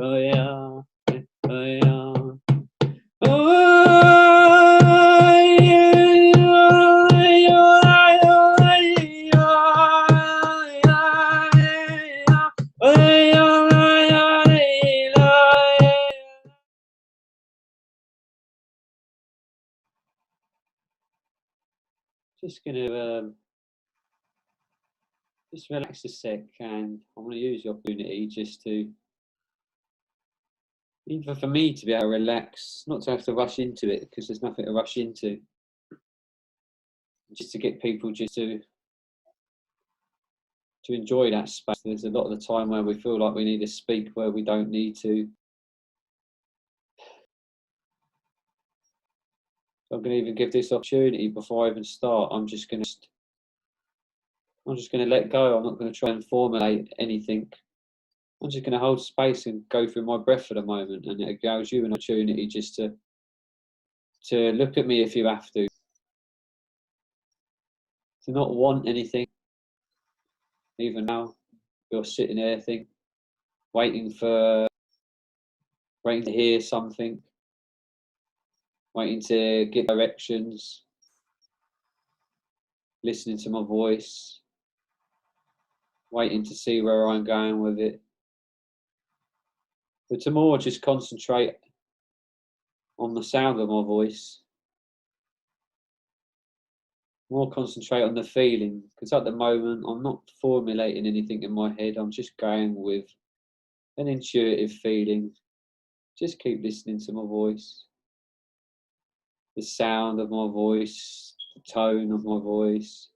Oh yeah, oh yeah. Just gonna just relax a sec, and I'm gonna use the opportunity just to, even for me to be able to relax, not to have to rush into it, because there's nothing to rush into. Just to get people just to enjoy that space. There's a lot of the time where we feel like we need to speak where we don't need to. So I'm going to even give this opportunity before I even start. I'm just going to let go. I'm not going to try and formulate anything. I'm just going to hold space and go through my breath for the moment, and it allows you an opportunity just to look at me if you have to not want anything. Even now, you're sitting there, waiting to hear something, waiting to get directions, listening to my voice, waiting to see where I'm going with it. But to more just concentrate on the sound of my voice, more concentrate on the feeling, because at the moment I'm not formulating anything in my head. I'm just going with an intuitive feeling. Just keep listening to my voice, the sound of my voice, the tone of my voice,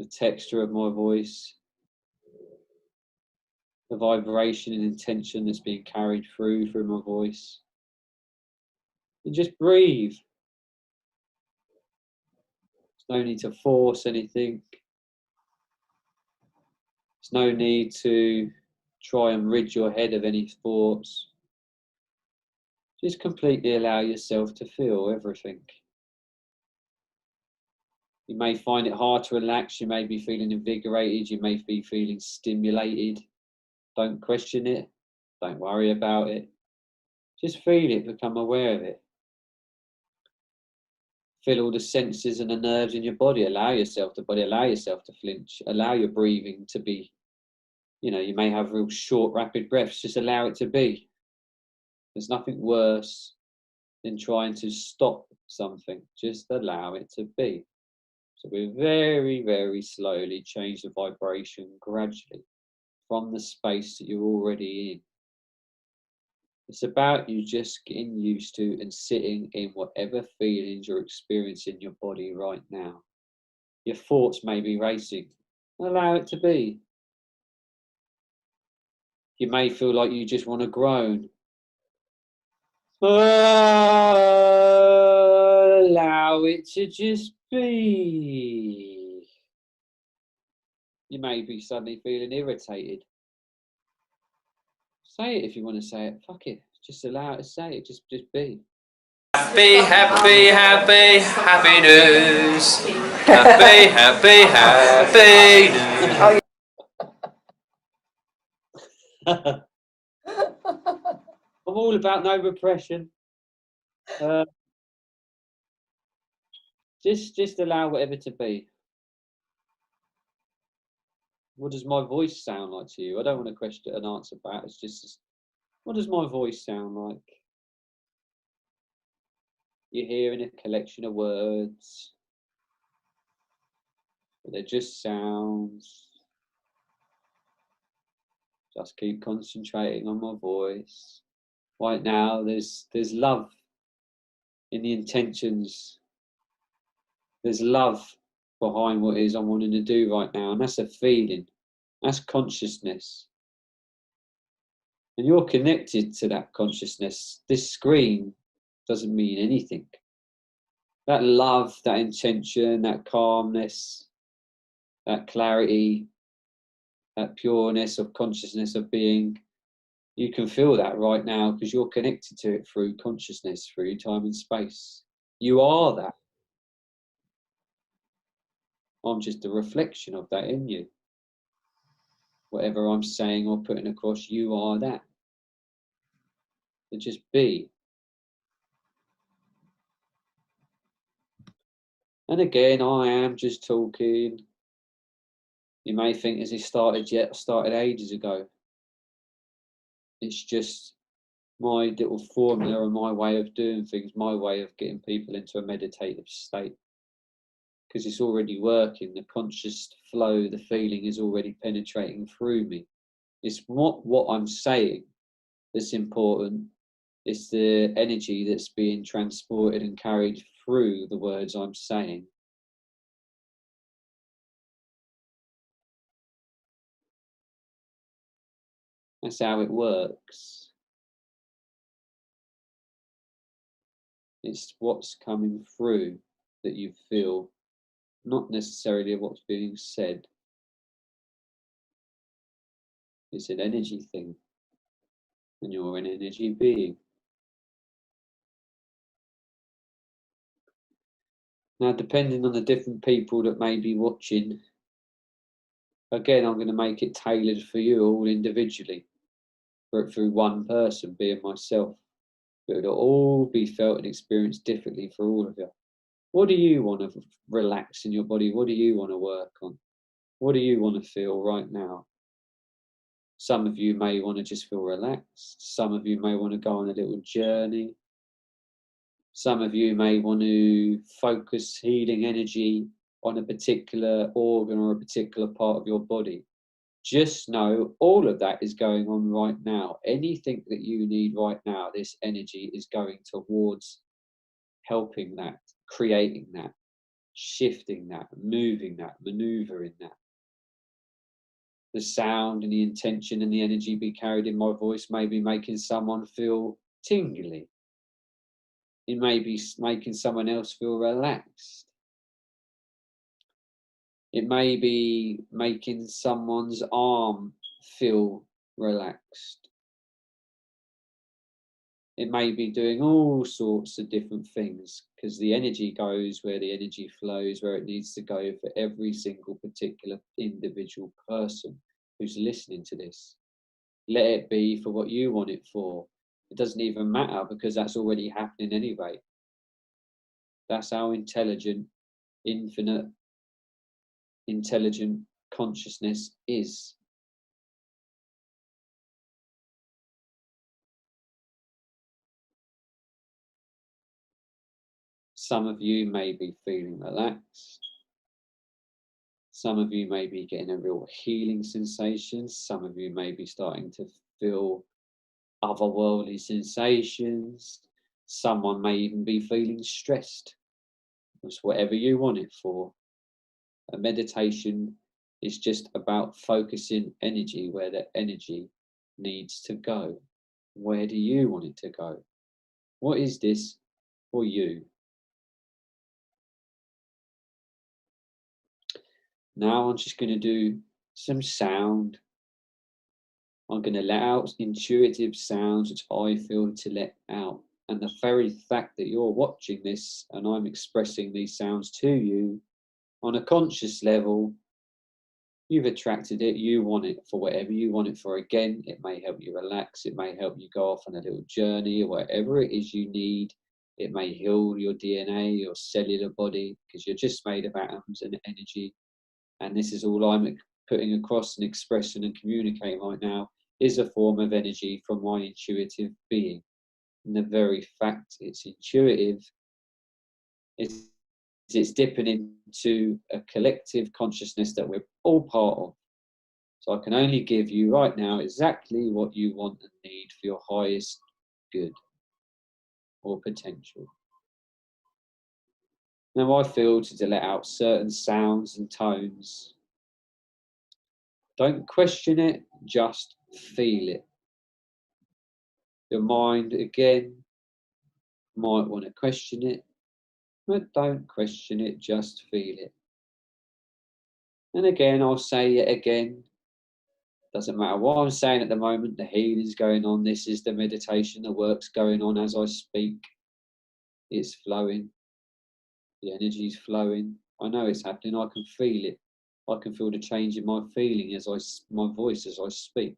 the texture of my voice, the vibration and intention that's being carried through my voice. And just breathe. There's no need to force anything. There's no need to try and rid your head of any thoughts. Just completely allow yourself to feel everything. You may find it hard to relax. You may be feeling invigorated. You may be feeling stimulated. Don't question it. Don't worry about it. Just feel it, become aware of it. Feel all the senses and the nerves in your body. Allow yourself to flinch. Allow your breathing to be, you may have real short, rapid breaths. Just allow it to be. There's nothing worse than trying to stop something. Just allow it to be. So we very, very slowly change the vibration gradually from the space that you're already in. It's about you just getting used to and sitting in whatever feelings you're experiencing in your body right now. Your thoughts may be racing. Allow it to be. You may feel like you just want to groan. Allow it to just be. You may be suddenly feeling irritated. Say it if you want to say it. Fuck it. Just allow it to say it. Just be. Happy, happy, happy, happy news. Happy, happy, happy news. I'm all about no repression. Just allow whatever to be. What does my voice sound like to you? I don't want to question and answer back. It's just, what does my voice sound like? You're hearing a collection of words, but they're just sounds. Just keep concentrating on my voice. Right now, there's love in the intentions. There's love behind what it is I'm wanting to do right now, and that's a feeling. That's consciousness. And you're connected to that consciousness. This screen doesn't mean anything. That love, that intention, that calmness, that clarity, that pureness of consciousness of being, you can feel that right now because you're connected to it through consciousness, through time and space. You are that. I'm just a reflection of that in you. whatever I'm saying or putting across, you are that. So just be. And again, I am just talking. You may think, has it started yet? Started ages ago. It's just my little formula and my way of doing things, my way of getting people into a meditative state. Because it's already working, the conscious flow, the feeling is already penetrating through me. It's not what I'm saying that's important, it's the energy that's being transported and carried through the words I'm saying. That's how it works. It's what's coming through that you feel, not necessarily what's being said. It's an energy thing, and you're an energy being. Now, depending on the different people that may be watching, again, I'm going to make it tailored for you all individually, through one person, being myself. But it'll all be felt and experienced differently for all of you. What do you want to relax in your body? What do you want to work on? What do you want to feel right now? Some of you may want to just feel relaxed. Some of you may want to go on a little journey. Some of you may want to focus healing energy on a particular organ or a particular part of your body. Just know all of that is going on right now. Anything that you need right now, this energy is going towards helping that, creating that, shifting that, moving that, maneuvering that. The sound and the intention and the energy be carried in my voice may be making someone feel tingly. It may be making someone else feel relaxed. It may be making someone's arm feel relaxed. It may be doing all sorts of different things, because the energy goes where the energy flows, where it needs to go for every single particular individual person who's listening to this. Let it be for what you want it for. It doesn't even matter, because that's already happening anyway. That's how intelligent, infinite, intelligent consciousness is. Some of you may be feeling relaxed. Some of you may be getting a real healing sensation. Some of you may be starting to feel otherworldly sensations. Someone may even be feeling stressed. It's whatever you want it for. A meditation is just about focusing energy where the energy needs to go. Where do you want it to go? What is this for you? Now I'm just going to do some sound. I'm going to let out intuitive sounds which I feel to let out. And the very fact that you're watching this and I'm expressing these sounds to you on a conscious level, you've attracted it, you want it for whatever you want it for. Again, it may help you relax, it may help you go off on a little journey, or whatever it is you need. It may heal your DNA, your cellular body, because you're just made of atoms and energy. And this is all I'm putting across and expressing and communicating right now, is a form of energy from my intuitive being. And the very fact it's intuitive, it's dipping into a collective consciousness that we're all part of. So I can only give you right now exactly what you want and need for your highest good or potential. Now I feel to let out certain sounds and tones. Don't question it, just feel it. Your mind, again, might want to question it, but don't question it, just feel it. And again, I'll say it again. Doesn't matter what I'm saying at the moment, the healing's going on. This is the meditation, the work's going on as I speak. It's flowing. The energy's flowing. I know it's happening, I can feel it. I can feel the change in my feeling my voice as I speak.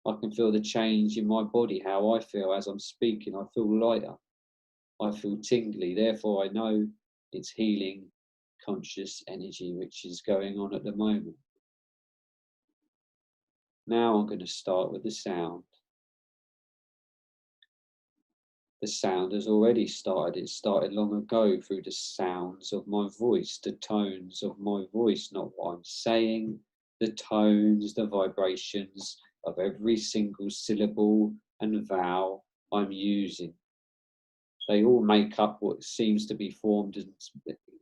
I can feel the change in my body, how I feel as I'm speaking. I feel lighter. I feel tingly. Therefore, I know it's healing conscious energy which is going on at the moment. Now I'm going to start with the sound. The sound has already started. It started long ago through the sounds of my voice, the tones of my voice, not what I'm saying, the tones, the vibrations of every single syllable and vowel I'm using. They all make up what seems to be formed and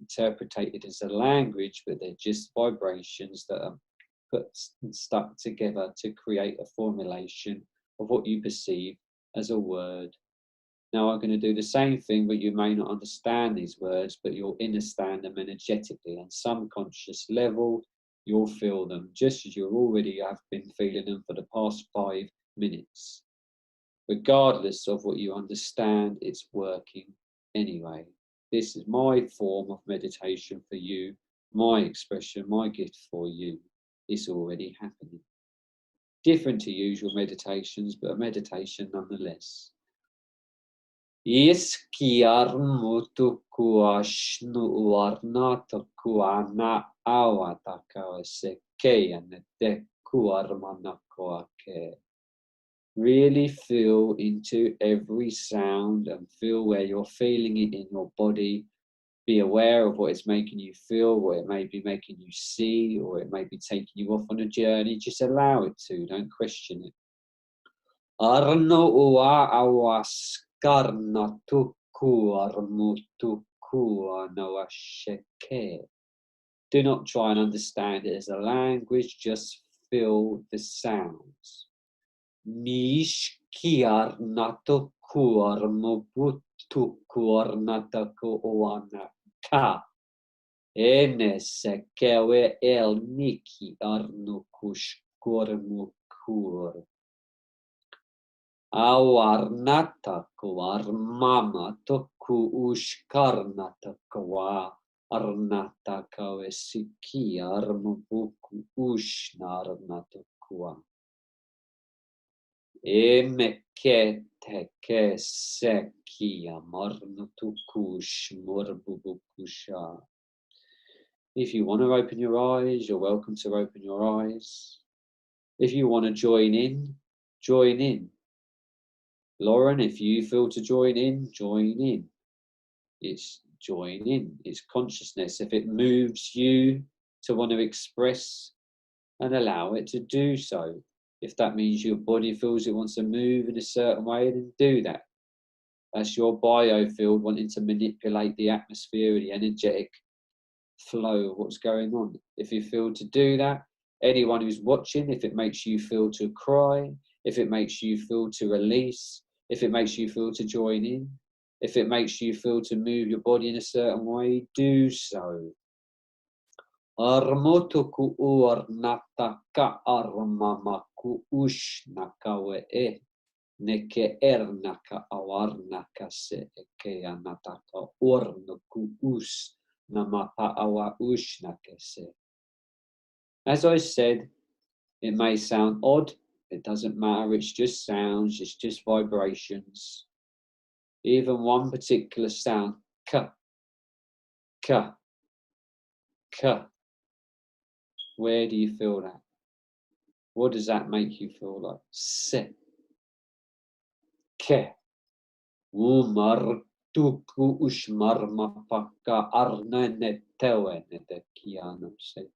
interpreted as a language, but they're just vibrations that are put and stuck together to create a formulation of what you perceive as a word. Now I'm going to do the same thing, but you may not understand these words, but you'll understand them energetically. On some conscious level, you'll feel them just as you already have been feeling them for the past 5 minutes. Regardless of what you understand, it's working anyway. This is my form of meditation for you, my expression, my gift for you. It's already happening. Different to usual meditations, but a meditation nonetheless. Iskiarmutukuashnu warnatakuana awatakawasekeyanetekuarmanakoake. Really feel into every sound and feel where you're feeling it in your body. Be aware of what it's making you feel, what it may be making you see, or it may be taking you off on a journey. Just allow it to, don't question it. Arno ua awaskarna tuku armutuku anawasheke. Do not try and understand it as a language, just feel the sounds. Mishkiarnatuku armubutuku arnataku oanaka. Enesekewe el niki arnukushkormukur. Awarnataku armamataku ushkarnataku arnataka esiki armubuku ushnarnataku. Emeketeke sekia marnatukush morbubukusha. If you want to open your eyes, you're welcome to open your eyes. If you want to join in, join in. Lauren, if you feel to join in, join in. It's join in. It's consciousness. If it moves you to want to express, and allow it to do so. If that means your body feels it wants to move in a certain way, then do that. That's your biofield wanting to manipulate the atmosphere, the energetic flow of what's going on. If you feel to do that, anyone who's watching, if it makes you feel to cry, if it makes you feel to release, if it makes you feel to join in, if it makes you feel to move your body in a certain way, do so. Armotuku uarnataka armamaku ushnakawe neke ernaka awarnaka se eke anataka ornuku us namapa awa ushnake se. As I said, it may sound odd, it doesn't matter, it's just sounds, it's just vibrations. Even one particular sound, ka, ka, ka. Where do you feel that? What does that make you feel like? Se, ke, umar, tuku, ushmar, mapaka, arnene, tewene, de kiano se.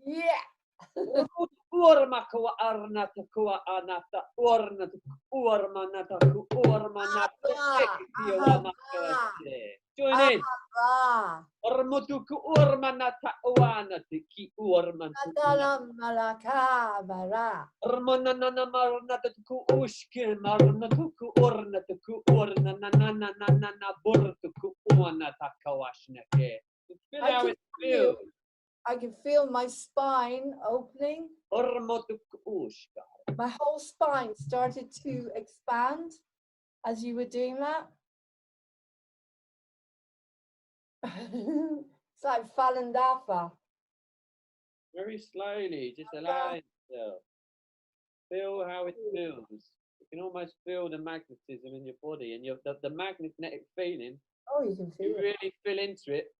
Yeah. Urmakua arnata kua anata ornata urmanata ku urmanata join in. Ormutuku urmanata uanati ki urmanata. Ormanana marnata ku ushki marnata ku ornata ku ornanana burtuku uanata kawashnake. Feel how it feels. I can feel my spine opening. My whole spine started to expand as you were doing that. It's like Falandafa. Very slowly, just allow yourself. Feel how it feels. You can almost feel the magnetism in your body and the magnetic feeling. Oh, you can feel you really feel into it.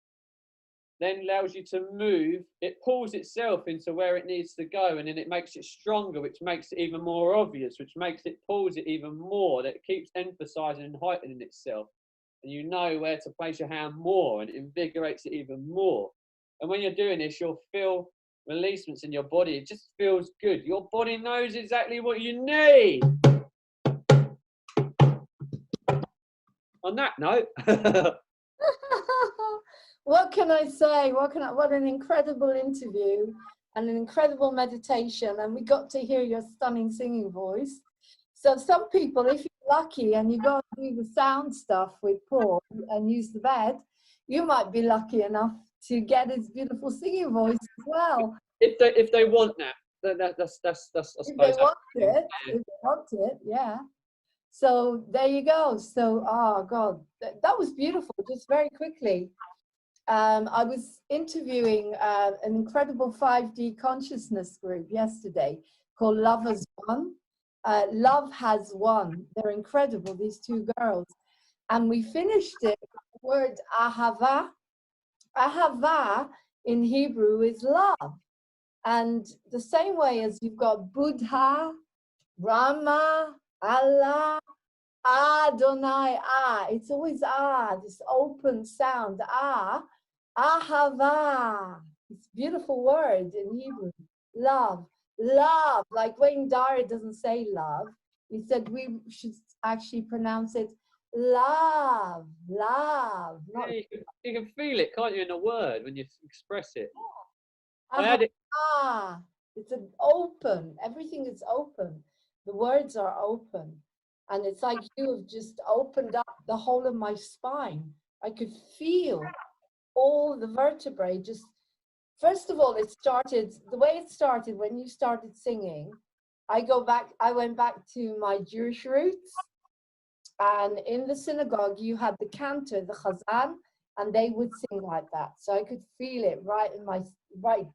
Then allows you to move. It pulls itself into where it needs to go, and then it makes it stronger, which makes it even more obvious, which makes it pulls it even more. That it keeps emphasizing and heightening itself, and you know where to place your hand more, and it invigorates it even more. And when you're doing this, you'll feel releasements in your body. It just feels good. Your body knows exactly what you need. On that note. What can I say? What an incredible interview and an incredible meditation. And we got to hear your stunning singing voice. So some people, if you're lucky and you go and do the sound stuff with Paul and use the bed, you might be lucky enough to get his beautiful singing voice as well. If they want that, that's if they want it, yeah. So there you go. So, oh God, that was beautiful. Just very quickly. I was interviewing an incredible 5D consciousness group yesterday called Love Has Won. Love Has Won. They're incredible, these two girls. And we finished it with the word ahava. Ahava in Hebrew is love. And the same way as you've got Buddha, Brahma, Allah, Adonai, it's always this open sound, ahava. It's a beautiful word in Hebrew. Love, like Wayne Dyer doesn't say love. He said we should actually pronounce it love. Yeah, you can feel it, can't you, in a word when you express it. It's an open, everything is open. The words are open. And it's like you have just opened up the whole of my spine. I could feel all the vertebrae just, first of all, the way it started when you started singing, I went back to my Jewish roots. And in the synagogue, you had the cantor, the chazan, and they would sing like that. So I could feel it right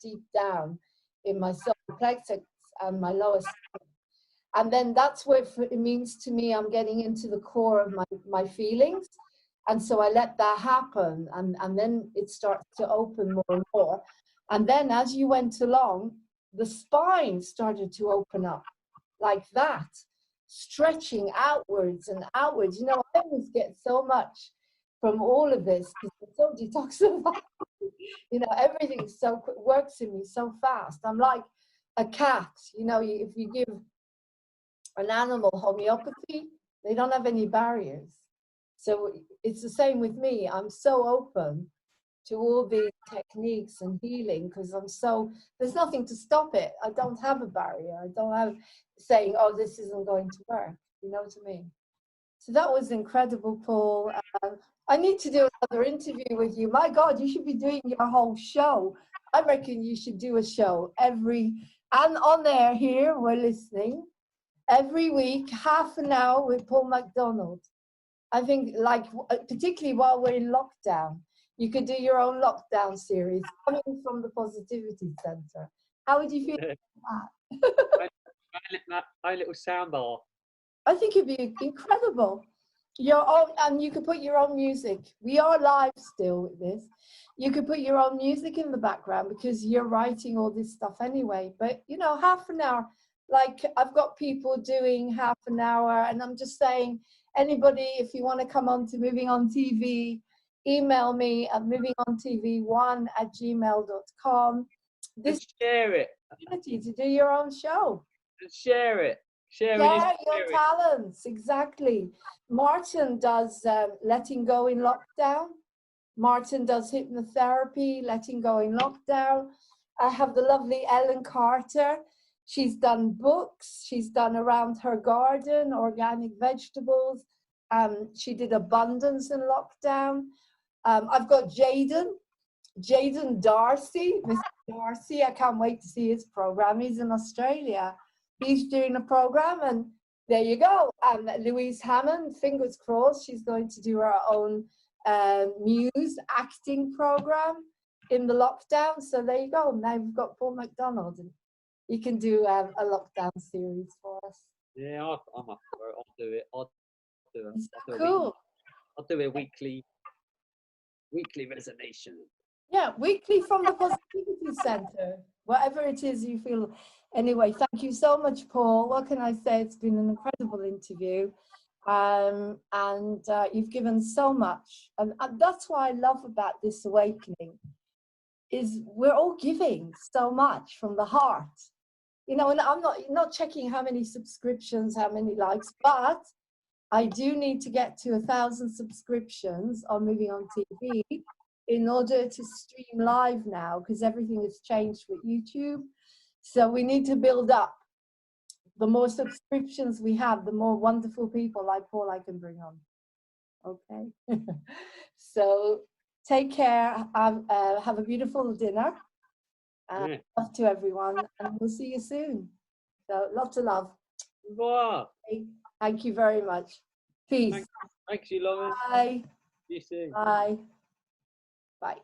deep down in my solar plexus and my lower stomach. And then that's what it means to me. I'm getting into the core of my feelings. And so I let that happen. And then it starts to open more and more. And then as you went along, the spine started to open up like that, stretching outwards and outwards. You know, I always get so much from all of this because it's so detoxifying. You know, everything works in me so fast. I'm like a cat. You know, if you give an animal homeopathy, they don't have any barriers. So it's the same with me. I'm so open to all these techniques and healing because there's nothing to stop it. I don't have a barrier. I don't have saying, oh, this isn't going to work. You know what I mean? So that was incredible, Paul. I need to do another interview with you. My God, you should be doing your whole show. I reckon you should do a show and on air here, we're listening. Every week, half an hour with Paul McDonald. I think, like, particularly while we're in lockdown, you could do your own lockdown series coming from the Positivity Center. How would you feel about that? My little soundbar. I think it'd be incredible. And you could put your own music. We are live still with this. You could put your own music in the background because you're writing all this stuff anyway. But, you know, half an hour. Like I've got people doing half an hour and I'm just saying anybody, if you want to come on to Moving On TV, email me at movingontv1@gmail.com. This share it. opportunity to do your own show. And share it. Share Your talents, exactly. Martin does letting go in lockdown. Martin does hypnotherapy, letting go in lockdown. I have the lovely Ellen Carter. She's done books. She's done around her garden, organic vegetables. She did abundance in lockdown. I've got Jaden Darcy, Mr. Darcy. I can't wait to see his program. He's in Australia. He's doing a program, and there you go. Louise Hammond, fingers crossed, she's going to do her own Muse acting program in the lockdown. So there you go. Now we've got Paul McDonald, and he can do a lockdown series for us. Yeah, I'm up for it. I'll do it. I'll do it. Cool. I'll do a weekly resonation. Yeah, weekly from the Positivity Center, whatever it is you feel. Anyway, thank you so much, Paul. What can I say? It's been an incredible interview. And you've given so much. And that's what I love about this awakening, is we're all giving so much from the heart. You know, and I'm not checking how many subscriptions, how many likes, but I do need to get to 1,000 subscriptions on Moving On TV in order to stream live now, because everything has changed with YouTube. So we need to build up. The more subscriptions we have, the more wonderful people like Paul I can bring on. Okay. So take care. Have a beautiful dinner. Love to everyone, and we'll see you soon. So lots of love. Wow. Thank you very much. Peace. Thanks you, Laurene. Bye. See you soon. Bye. Bye.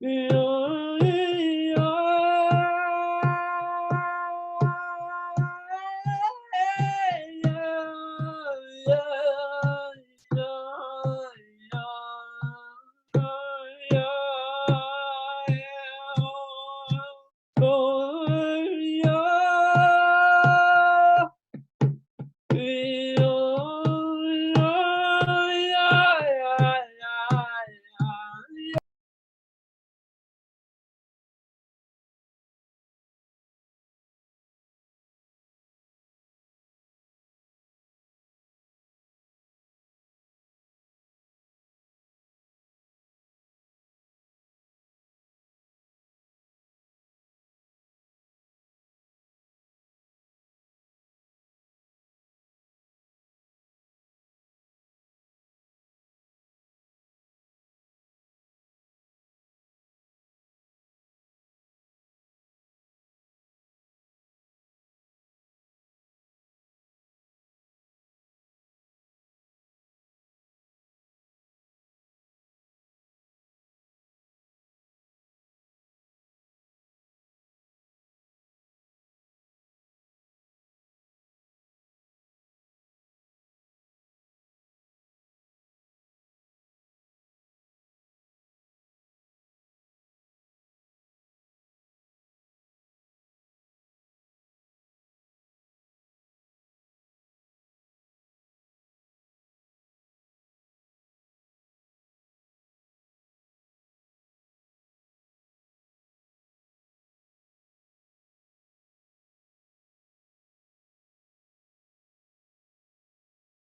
Yeah.